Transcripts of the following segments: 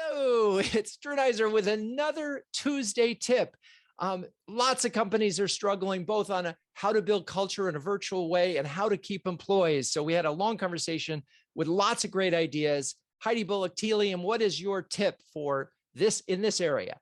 Hello, it's Drew Neiser with another Tuesday tip. Lots of companies are struggling both on how to build culture in a virtual way and how to keep employees. So we had a long conversation with lots of great ideas. Heidi, Bullock, Tealium, what is your tip for this in this area?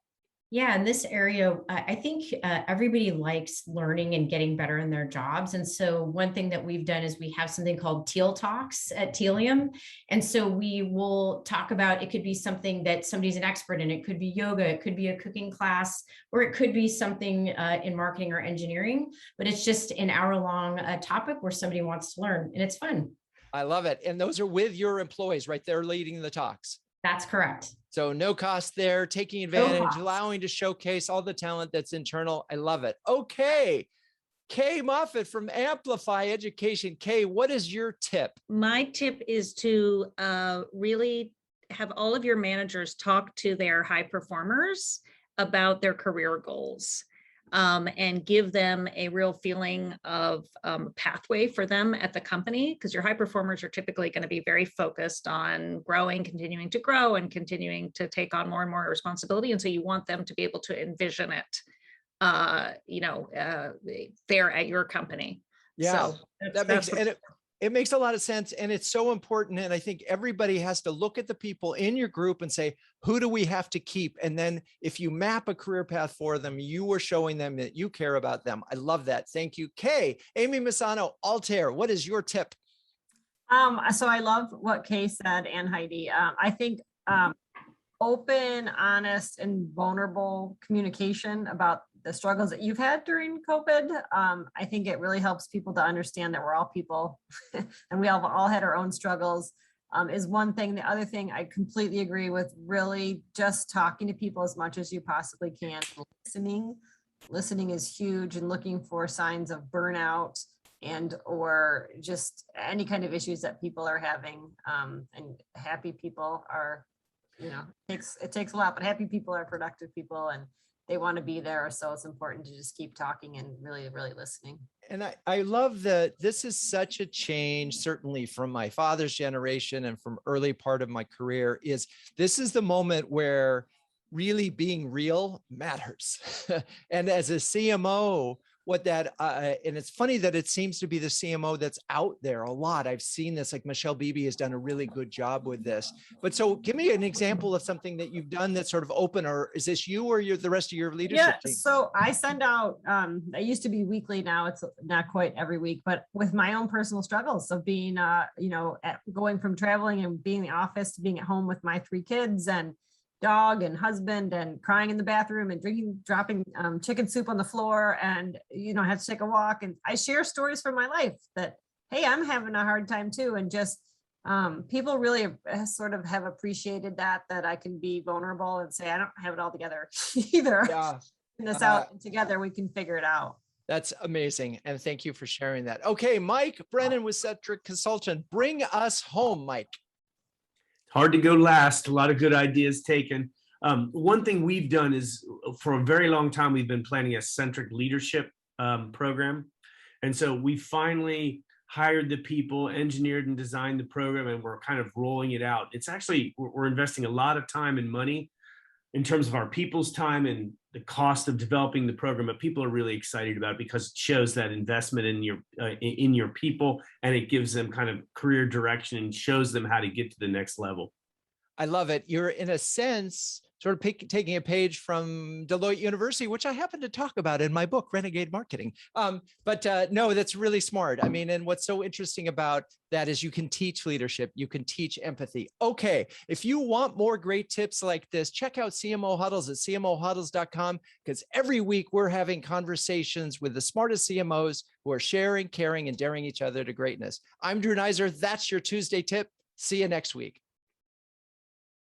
Yeah, in this area, I think everybody likes learning and getting better in their jobs. And so one thing that we've done is we have something called Teal Talks at Tealium. And so we will talk about, it could be something that somebody's an expert in. It could be yoga, it could be a cooking class, or it could be something in marketing or engineering. But it's just an hour-long topic where somebody wants to learn, and it's fun. I love it. And those are with your employees, right? They're leading the talks. That's correct. So no cost there, taking advantage, allowing to showcase all the talent that's internal. I love it. Okay. Kay Moffett from Amplify Education. Kay, what is your tip? My tip is to really have all of your managers talk to their high performers about their career goals. And give them a real feeling of pathway for them at the company, because your high performers are typically going to be very focused on growing, continuing to grow, and continuing to take on more and more responsibility. And so you want them to be able to envision it, there at your company. Yeah, so it makes a lot of sense. And it's so important. And I think everybody has to look at the people in your group and say, who do we have to keep? And then if you map a career path for them, you are showing them that you care about them. I love that. Thank you. Kay, Amy Messano, Altair, what is your tip? So I love what Kay said and Heidi. I think open, honest, and vulnerable communication about the struggles that you've had during COVID. I think it really helps people to understand that we're all people and we all had our own struggles, is one thing. The other thing I completely agree with, really just talking to people as much as you possibly can. Listening is huge, and looking for signs of burnout and or just any kind of issues that people are having. And happy people are, it takes a lot, but happy people are productive people, and they want to be there. So it's important to just keep talking and really, really listening. And I love that this is such a change, certainly from my father's generation and from early part of my career, this is the moment where really being real matters. And as a CMO, and it's funny that it seems to be the CMO that's out there a lot. I've seen this, like Michelle Beebe has done a really good job with this. But so give me an example of something that you've done that's sort of open, or is this you or the rest of your leadership team? So I send out, I used to be weekly, now it's not quite every week, but with my own personal struggles of being, going from traveling and being in the office to being at home with my 3 kids and dog and husband, and crying in the bathroom and dropping chicken soup on the floor, and I had to take a walk, and I share stories from my life that, hey, I'm having a hard time too. And just people really sort of have appreciated that I can be vulnerable and say I don't have it all together either. Yeah. This out, and together we can figure it out. That's amazing. And thank you for sharing that. Okay, Mike Brannan with Centric Consultant. Bring us home, Mike. Hard to go last. A lot of good ideas taken. One thing we've done is, for a very long time, we've been planning a Centric leadership program. And so we finally hired the people, engineered and designed the program, and we're kind of rolling it out. It's actually, we're investing a lot of time and money in terms of our people's time and the cost of developing the program, but people are really excited about it because it shows that investment in your people, and it gives them kind of career direction and shows them how to get to the next level. I love it. You're, in a sense, sort of taking a page from Deloitte University, which I happen to talk about in my book, Renegade Marketing. But no, that's really smart. I mean, and what's so interesting about that is you can teach leadership, you can teach empathy. Okay, if you want more great tips like this, check out CMO Huddles at cmohuddles.com, because every week we're having conversations with the smartest CMOs who are sharing, caring, and daring each other to greatness. I'm Drew Neiser. That's your Tuesday tip. See you next week.